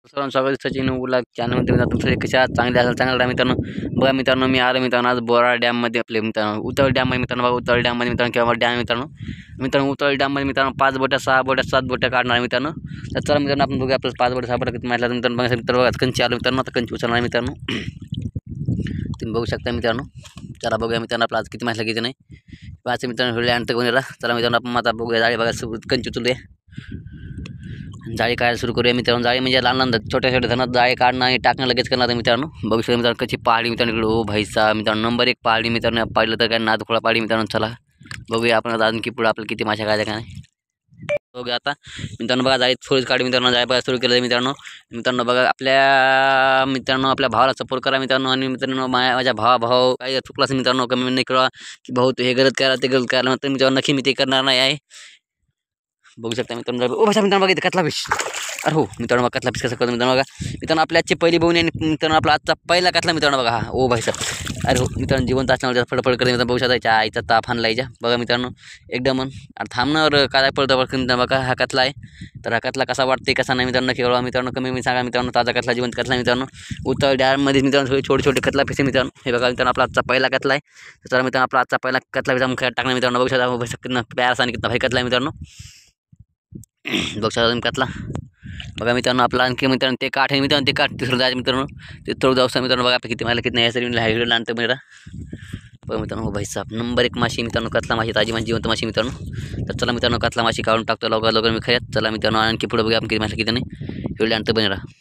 सर्वांचं स्वागत सचिन उल्हास चॅनलमध्ये. तुमचं कशा चांगले असेल चांगलं राहा मित्रांनो. बघा मित्रांनो, मी आलो मित्रांनो आज बोराळ डॅममध्ये. आपले मित्रांनो उतळ डॅममध्ये मित्रांनो, बघा उतळ डॅममध्ये मित्रांनो किंवा डॅम मित्रांनो उतळ डॅममध्ये मित्रांनो 5 बोट्या 6 बोट्या 7 बोट्या काढणार मित्रांनो. तर चला मित्रांनो आपण बघूया आपलं 5 बोट्या 6 बोट्या किती मारल्या मित्रांनो. बघा मित्रांनो, बघा कंची आलो मित्रांनो. आता कंची उचलणार मित्रांनो. तुम्ही बघू शकता मित्रांनो. चला बघूया मित्रांनो आपलं आज किती मारलं किती नाही. पाच मित्रांनो व्हिडिओ आणतं कोणाला. चला मित्रांनो आपण आता बघूया जाळी बघा कंची उचलूया. जाळी काढायला सुरू करूया मित्रांनो. जाळी म्हणजे लहान लहान छोट्या छोट्या धनात जाळी काढणं आणि टाकणं लगेच करणार मित्रांनो. बघू शकता मित्रांनो कशी पहाडी मित्रांनो इकडे. ओ भाईसा मित्रांनो नंबर 1 पहाडी मित्रांनो. पाहिलं तर काय नादखोळा पहाडी मित्रांनो. चला बघूया आपण आणखी पुढे आपल्याला किती माशा काढल्या काय नाही. बघूया आता मित्रांनो. बघा जाळी थोडीच काढी मित्रांनो. जाळी बघा सुरू केलं मित्रांनो. मित्रांनो बघा आपल्या मित्रांनो आपल्या भावाला सपोर्ट करा मित्रांनो. आणि मित्रांनो माझ्या भाव काही चुकला असेल मित्रांनो कमेंट नाही कळवा की भाऊ तू हे गलत करा ते गलत करा. तर मित्रांनो नक्की मी ते करणार नाही आहे. बघू शकता मित्रांनो. ओ भाषा मित्रांनो बघा इथे कतला फिश. अरे हो मित्रांनो बघा कतला फिश कसा करतो मित्रांनो. बघा मित्रांनो आपल्या आजची पहिली बोवणी आणि मित्रांनो आपला आजचा पहिला कतला मित्रांनो. बघा हा ओ भाई साहेब. अरे हो मित्रांनो जिवंत असल्यावर फडफड करते मित्रांनो. बघू शकता याच्या आईचा ताप हाणला याच्या. बघा मित्रांनो एकदम थांबणार काय पडतं मित्रांनो. बघा हा कतला आहे. तर हा कतला कसा वाटते कसा नाही मित्रांनो केवळ मित्रांनो कमी मी सांगा मित्रांनो. ताजा कतला जिवंत कतला मित्रांनो. उतळ डॅममध्ये मित्रांनो छोटे छोटे कतला फिश मित्रांनो. हे बघा मित्रांनो आपला आजचा पहिला कतला आहे. तर मित्रांनो आपला आजचा पहिला कतला फिश आपण टाकणार मित्रांनो. बघू शकता प्यास आणि कितना भाई कतला आहे मित्रांनो. बघू शकता तुम्ही कतला. बघा मित्रांनो आपला आणखी मित्रांनो ते काठ आहे मित्रांनो. ते काठ तिसरं जायचं मित्रांनो. ते थोडं जाऊ मित्रांनो. बघा किती मला किती नाही सर व्हिडिओ आणतं मित्रा. बघा मित्रांनो हो भाई साहेब नंबर 1 माशी मित्रांनो. कतला माशी ताजी माशी जिवंत माशी मित्रांनो. तर चला मित्रांनो कतला माशी काढून टाकतो लवकर लवकर मी खऱ्यात. चला मित्रांनो आणखी पुढे बघूया आपण किती माशी किती नाही व्हिडिओ आणतं बने राहा.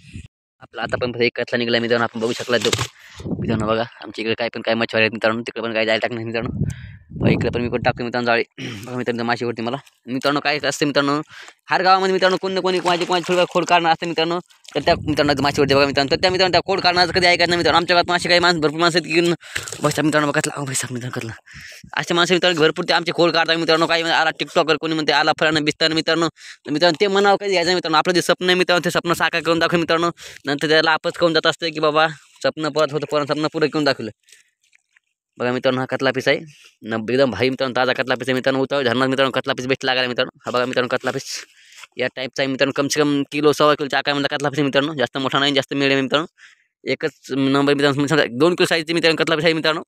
आपला आता पण एक कतला निघाला मित्रांनो. आपण बघू शकला तो मित्रांनो. बघा आमच्या इकडे काय मच्छी आहेत मित्रांनो. तिकडे पण काय जायला टाकणार मित्रांनो. इकडे पण मी पण टाकतो मित्रांनो जाळी. बघा मित्रांनो माशीवरती मला मित्रांनो काय असते मित्रांनो. हर गावामध्ये मित्रांनो कोणी ना कोणी माझी थोडं खोड काढणार असते मित्रांनो. तर त्या मित्रांनो माशीवरती बघा मित्रांनो. तर त्या मित्रांनो त्या खोड काढण्याचं कधी ऐकत नाही मित्रांनो. आमच्या गावात मासे काही माणसं भरपूर माणसं आहेत की बसता मित्रांनो. कतला भाई साहेब मित्रांनो कतला. असे माणसं मित्रांनो भरपूर ते आमचे खोड काढतात मित्रांनो. काही आला टिकटॉकर कोणी म्हणते आला फळानं बिस्तानं मित्रांनो. मित्रांनो ते म्हणावं कधी यायचं मित्रांनो. आपलं जे स्वप्न आहे मित्रांनो ते स्वप्न साकार करून दाखव मित्रांनो. नंतर त्याला आपच करून जात असते की बाबा स्वप्न परत होतं परत स्वप्न पुरं करून दाखवलं. बघा मित्रांनो हा कतला पीस आहे एकदम भाई मित्रांनो. ताजा कतला पीस आहे मित्रांनो. उतळ धरणार मित्रांनो कतला पीस बेस्ट लागायला मित्रांनो. हा बघा मित्रांनो कतला पीस या टाईपचा आहे मित्रांनो. कम से कम किलो 1.25 किलोच्या आकारामध्ये कतला पीस मित्रांनो. जास्त मोठा नाही जास्त मिडियम मित्रांनो. एकच नंबर मित्रांनो. 2 किलो साईजचे मित्रांनो कतला पीस आहे मित्रांनो.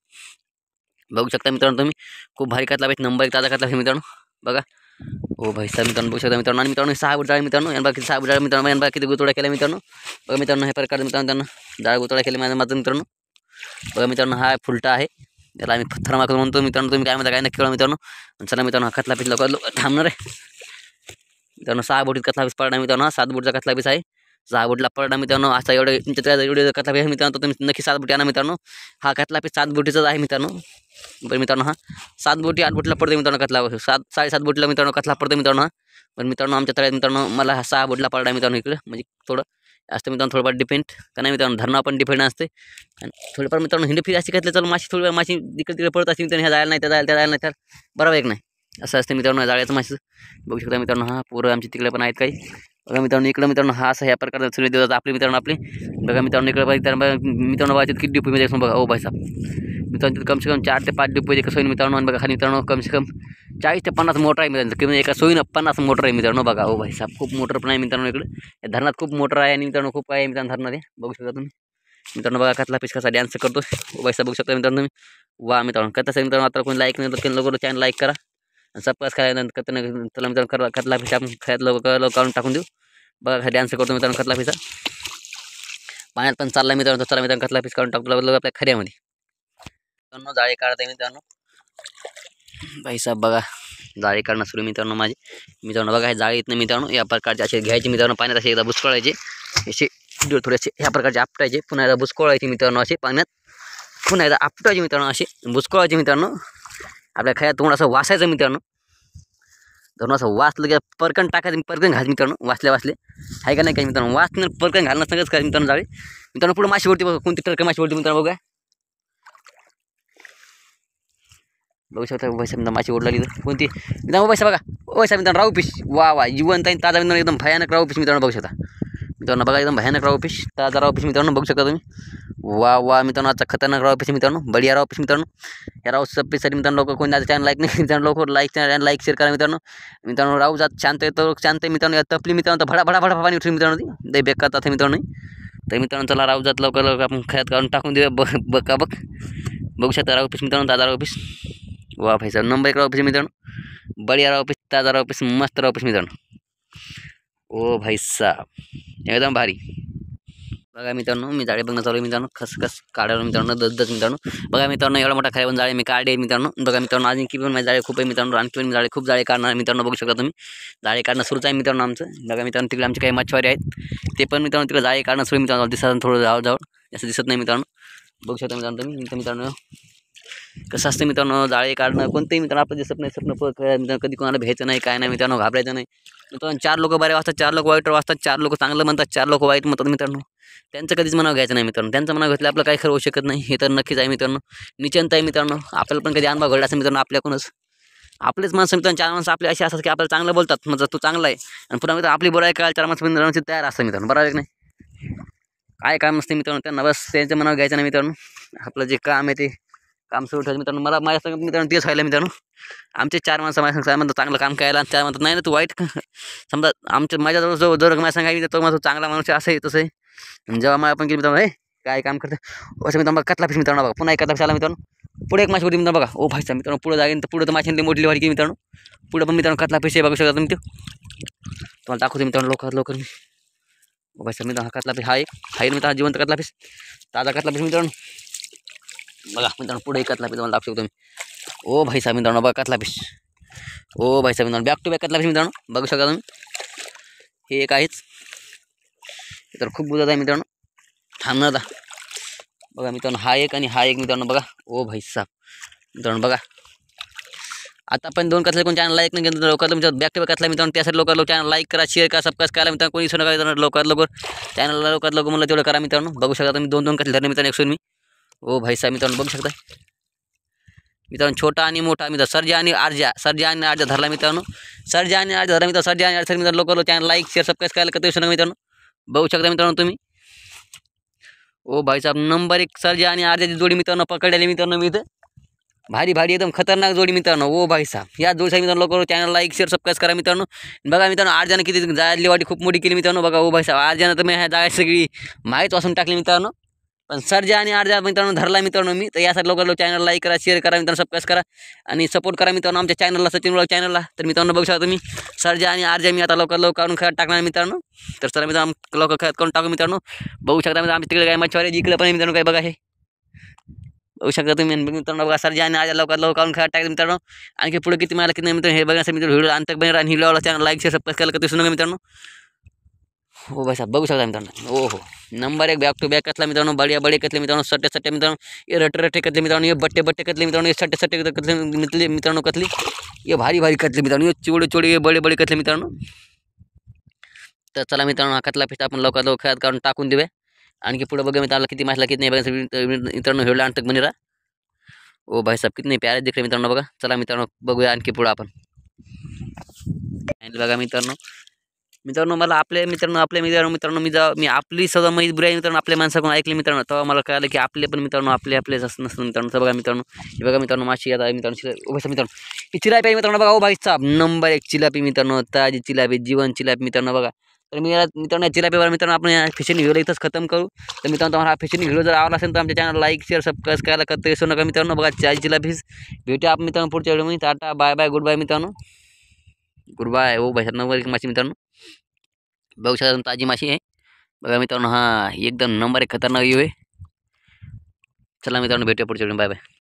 बघू शकता मित्रांनो तुम्ही खूप भारी कतला पीस नंबर 1 ताजा कतला पीस मित्रांनो. बघा ओ भाई साहेब मित्रांनो बघू शकता मित्रांनो. आणि मित्रांनो 6 बुटाळे मित्रांनो. यांना किती 6 बुटाळे मित्रांनो. यांना किती गुतोड्या केल्या मित्रांनो. बघा मित्रांनो हे प्रकार मित्रांनो त्यांना जाळ गुतोड्या केल्या माझं मित्रांनो. बघा मित्रांनो हा फुलटा आहे. त्याला आम्ही पत्थर मागतो म्हणतो मित्रांनो. तुम्ही काय म्हणता काय नक्की कळवा मित्रांनो. चला मित्रांनो हा कतला पीस लवकर थांबणार आहे मित्रांनो. 6 बोटीत कतला पीस पडला मित्रांनो. 7 बोटचा कतला पीस आहे. 6 बोटला पडला मित्रांनो. असा एवढं तुमच्या एवढे कतला पीस मित्रांनो. तुम्ही नक्की 7 बोटी आणा मित्रांनो. हा कतला पीस 7 बोटीचाच आहे मित्रांनो. बरं मित्रांनो हा 7 बोटी 8 बोटीला पडते मित्रांनो कतला. 7-7.5 बोटीला मित्रांनो कतला पडतो मित्रांनो हा. पण मित्रांनो आमच्या तळ्यात मित्रांनो मला 6 बोटीला पडला मित्रांनो. इकडे म्हणजे थोडं असतं मित्रांनो. थोडंफार डिपेंड का नाही मित्रांनो. धरणं पण डिपेंड असते. आणि थोडंफार मित्रांनो हिंड फिर अशी घेतलं चल माशी थोडी माशी तिकडे तिकडे पडत असते मित्रांनो. ह्या जायला नाही त्या जायला नाही तर बरोबर एक नाही असं असते मित्रांनो जाळ्याचं माशी. बघू शकता मित्रांनो हा पोरं आमची तिकडे पण आहेत काही. बघा मित्रांनो इकडे मित्रांनो हा असा ह्या प्रकारचा सूर्य देतात आपले मित्रांनो आपले. बघा मित्रांनो इकडे मित्रांनो बघा किती डिपो मध्ये बघा ओ भाई साहेब मित्रांनो. तिथे कम से कम 4 ते 5 डिपो कसं होईल मित्रांनो. आणि बघा खाली मित्रांनो कम से कम 40 ते 50 मोटर आहे मित्रांनो. किंवा एका सोयीनं 50 मोटर आहे मित्रांनो. बघा ओ भाई साहेब खूप मोटर पण आहे मित्रांनो इकडे. या धरणात खूप मोटर आहे आणि मित्रांनो खूप काय आहे मित्रांनो धरणात. बघू शकता तुम्ही मित्रांनो. बघा कतला पीस कसा डान्स करतो ओ भाई साहेब. बघू शकता मित्रांनो तुम्ही. वा मित्रांनो कतला मित्रांनो. आता कोणी लाईक नाही तर लवकर चॅनल लाईक करा आणि सबस्क्राईब करायला चला मित्रांनो. कतला पीस आपण खऱ्यात लवकर काढून टाकून देऊ. बघा डान्स करतो मित्रांनो कतला पीसा. पाण्यात पण चालला मित्रांनो. चला मित्रांनो कतला पीस काढून टाकतो लवकर आपल्या खऱ्यामध्ये. मित्रांनो जाळी काढते मित्रांनो. भाई साहेब बघा जाळी काढणं सुरू मित्रांनो माझी. मित्रांनो बघा हे जाळी येत मित्रांनो. या प्रकारचे असे घ्यायचे मित्रांनो. पाण्यात असे एकदा बुसकळायचे असे थोडेसे ह्या प्रकारचे आपटायचे. पुन्हा एकदा बुसकळायचे मित्रांनो. असे पाण्यात पुन्हा एकदा आपटायचे मित्रांनो. असे बुसकळायचे मित्रांनो. आपल्या खऱ्यात तोंड असं वासायचं मित्रांनो. धरून असं वाचलं की परकन टाकायचं परकन घाल मित्रांनो. वाचले आहे का नाही काही मित्रांनो. वाचणं परकन घालणं सगळंच काय मित्रांनो जाळी. मित्रांनो पुढे माशीवरती बघा कोणती टरक माशीवरती मित्रांनो. बघा बघू शकता पैसा मित्रांनो माशी ओढ लागली तर कोणती मित्रांनो. पैसा बघा पैसा मित्रांनो राहू फिश. वा जिवंत आहे ताजा मित्रांनो. एकदम भयानक राहू फिश मित्रांनो. बघू शकता मित्रांनो. बघा एकदम भयानक राहू फिश ताजा राहू फिश मित्रांनो. बघू शकता तुम्ही. वा वा मित्रांनो, आजचा खतरनाक राव पिस मित्रांनो, बढिया राव पिस मित्रांनो. या राव सबसाठी मित्रांनो लोक कोणी माझं चॅनल लाईक नाही मित्रांनो, लोक लाईक शेअर करा मित्रांनो. मित्रांनो राहू जात शांत येतो शांत मित्रांनो. या तपली मित्रांनो भडा भडा भडा पाणी उठली मित्रांनो, ती लय बेकार जाते मित्रांनो. तर मित्रांनो चला राहू जात लवकर लवकर आपण खयात काढून टाकून देऊया. बघा बघू शकता राव पिस मित्रांनो, ताजा राव पिस. वा भाई साहेब नंबर 1 राव पिस मित्रांनो, बढिया राव पिस, ताजा राव पिस, मस्त राव पिस मित्रांनो. ओ भाई साहेब एकदम भारी. बघा मित्रांनो मी जाळे बघणं चालू आहे मित्रांनो, खसखस काढायला मित्रांनो, दस मित्रांनो. बघा मित्रांनो एवढा मोठा खायवन जाळे मी काढे मित्रांनो. बघा मित्रांनो आणखी पण माझे जाळे खूप आहे मित्रांनो, आणखी पण जाळे खूप जाळे काढणार मित्रांनो. बघू शकता तुम्ही जाळे काढणं सुरूच आहे मित्रांनो आमचं. बघा मित्रांनो तिकडे आमचे काही मच्छवारे आहेत, ते पण मित्रांनो तिकडे जाळे काढणं सुरू मित्रांनो. दिसत थोडं जाऊ असं दिसत नाही मित्रांनो. बघू शकता मित्रांनो तुम्ही. मित्रांनो कसं असतं मित्रांनो, जाळे काढणं कोणतेही मित्रांनो आपलं दिसत नाही. स्वप्न कधी कोणाला भ्यायचं नाही, काय नाही मित्रांनो, घाबरायचं नाही मित्रांनो. 4 लोक बरे वाचतात, 4 लोक वाईट वाचतात, 4 लोक चांगलं म्हणतात, 4 लोक वाईट म्हणतात मित्रांनो. त्यांचं कधीच मनावर घ्यायचं नाही मित्रांनो. त्यांचं मनावर घेतलं आपलं काही खरं होऊ शकत नाही, हे तर नक्कीच आहे मित्रांनो. निश्चिंत आहे मित्रांनो. आपल्याला पण कधी अनुभव घडला असेल मित्रांनो आपल्याकडूनच. आपलेच माणसं मित्रांनो 4 माणसं आपले असे असतात की आपल्याला चांगलं बोलतात, म्हणजे तू चांगला आहे, आणि पुन्हा मित्रांनो आपली बुराई काय 4 माणसं मित्रांनो तयार असतं मित्रांनो. बरोबर आहे नाही, काय काम नसते मित्रांनो त्यांना, बस त्यांच्या मनावर घ्यायचं नाही मित्रांनो. आपलं जे काम आहे ते काम सुरू ठेवायचं मित्रांनो. मला माझ्या संग मित्रांनो तेच व्हायला मित्रांनो. आमचे 4 माणसं माझ्या संग म्हणतात चांगलं काम करायला, आणि 4 म्हणतात नाही ना तू वाईट. समजा आमच्या माझ्याजवळ जो माझ्या सांगायला तो माझा चांगला माणूस असं आहे तसं आहे. आणि जेव्हा मला आपण केली मित्रांनो हे काय काम करतं असं मित्रांनो, बघा कतला फिश मित्रांनो. बघा पुन्हा एक कतला फिश आला मित्रांनो. पुढे एक माशी होती मित्रांनो. बघा ओ भाईचा मित्रांनो, पुढे जागेन तर पुढे तर माशी मोठी वाढी की मित्रांनो. पुढे पण मित्रांनो कतला फिश आहे, बघू शकता तुम्ही. तो तुम्हाला दाखवतो मित्रांनो लवकर मी. ओ भाईचा मित्रांनो हा कतला फिश, हा एक मित्रांनो जिवंत कतला फिश, ताजा कतला फिश मित्रांनो. बघा मित्रांनो पुढे एक कतला फिश तुम्हाला दाखवतो तुम्ही. ओ भाईचा मित्रांनो बघा कतला फिश. ओ भाईचा मित्रांनो बॅक टू बॅक कतला फिश मित्रांनो. बघू शकता तुम्ही. हे एक आहेच, तर खूप बुजत आहे मित्रांनो. थांबणार आता. बघा मित्रांनो हा एक आणि हा एक मित्रांनो. बघा ओ भाई साहेब मित्रांनो. बघा आता आपण 2 कतले कोण चॅनल लाईक नाही केलं लवकर तुमच्या बॅक टू बॅक कतला मित्रांनो. त्यासाठी लवकर चॅनल लाईक करा, शेअर करा, सबस्क्राईब करा मित्रांनो. कोणी विसरू नका लवकर चॅनलला लवकर मला तेवढं करा मित्रांनो. बघू शकता तुम्ही 2 कतले धरले मित्रांनो एकसून मी. ओ भाई साहेब मित्रांनो बघू शकता मित्रांनो, छोटा आणि मोठा मित्र सर्जा आणि आर्जा धरला मित्रांनो. सर्जा आणि आर्जा धरला मित्रांनो. सर्जा आणि आर्जा मित्रांनो लवकर चॅनल लाईक शेअर सबस्क्राईब करायला कधी विसरू नका मित्रांनो. बघू शकता मित्रांनो तुम्ही. ओ भाई साहेब नंबर 1 सर्जा आणि आर्जाची जोडी मित्रांनो पकडलेली मित्रांनो मी इथं. भारी एकदम खतरनाक जोडी मित्रांनो. ओ भाई साहेब या जोडीसाठी मित्रांनो लवकर चॅनल लाईक शेअर सबस्क्राईब करा मित्रांनो. बघा मित्रांनो आर्जाने किती जायली वाटी खूप मोठी केली मित्रांनो. बघा ओ भाई साहेब आर्जाने तर मी ह्या जागा सगळी माहीत वाचून टाकली मित्रांनो. पण सर्जा आणि आर्जा मित्रांनो धरला मित्रांनो मी. तर यासाठी लवकर चॅनल लाईक करा, शेअर करा मित्रांनो, सबस्क्राईब करा आणि सपोर्ट करा मित्रांनो आमच्या चॅनलला, सचिन व्लॉग चॅनलला. तर मित्रांनो बघू शकता तुम्ही सर्जा आणि आर्जा मी आता लवकर काढून खत टाकणार मित्रांनो. तर चला मित्रांनो लवकर खत करून टाकू मित्रांनो. बघू शकता मित्रांनो आमच्या तिकडे काय मच्छवारे इकडे पण मित्रांनो काय बघा हे बघू शकता तुम्ही मित्रांनो. बघा सर्जा आणि आर्जा लवकर काढून खत टाकले मित्रांनो. आणखी पुढे किती मला किती मित्रांनो हे बघण्यासाठी मित्रांनो व्हिडिओ अंतक बने आणि व्हिडिओला चॅनल लाईक शेअर सबस्क्राईब करायला कधी विसरू नका मित्रांनो. हो भाई साहब बघू शकता मित्रांनो. ओ हो नंबर 1 बॅक टू बॅक कतला मित्रांनो. बडे कतले मित्रांनो. सट्टे मित्रांनो. ये रटे कतले मित्रांनो. ये बट्टे कतले मित्रांनो. ये सट्टे कतले मित्रांनो कतली. ये भारी कतले मित्रांनो. ये चोडे ये बडे कतले मित्रांनो. तर चला मित्रांनो हा कतला फिश आपण लवकर खेळात काढून टाकून देऊया. आणखी पुढे बघा मित्रांनो किती मासला किती नाही बघा मित्रांनो व्हिडिओ अंतक बने रहा. ओ भाई साहब कितने प्यारे दिख रहे मित्रांनो. बघा चला मित्रांनो बघूया आणखी पुढे आपण. बघा मित्रांनो मला आपल्या मित्रांनो मी आपली सदा माहीत बुराई मित्रांनो आपल्या माणसाकडून ऐकले मित्रांनो. तेव्हा मला कळालं की आपले पण मित्रांनो आपलेच असं नसतं मित्रांनो. तर बघा मित्रांनो माशी आता मित्रांनो मित्रांनो ही चिलापी मित्रांनो. बघा ओ भाई साहेब नंबर 1 चिलापी मित्रांनो. ताजी चिलापी जीवन चिलापी मित्रांनो. बघा तर मी मित्रांनो चिलापीवर मित्रांनो आपण फिशिंग व्हिडिओ इथंच खतम करू. तर मित्रांनो तुम्हाला हा फिशिंग व्हिडिओ जर आवडला असेल तर आमच्या चॅनल लाईक शेअर सबस्क्राईब करायला कधी विसरू नका मित्रांनो. बघा ताजी चिलापी भेटूया आपण मित्रांनो पुढच्या व्हिडिओमध्ये. टाटा बाय गुड बाय मित्रांनो. Good bye. ओ भाई साहेब नंबर 1 माशी मित्रांनो. बघू शकता ताजी माशी आहे. बघा मित्रांनो हा एकदम नंबर 1 खतरनाक व्ह्यू आहे. चला मित्रांनो भेटूया पुढच्या व्हिडिओ. Bye bye.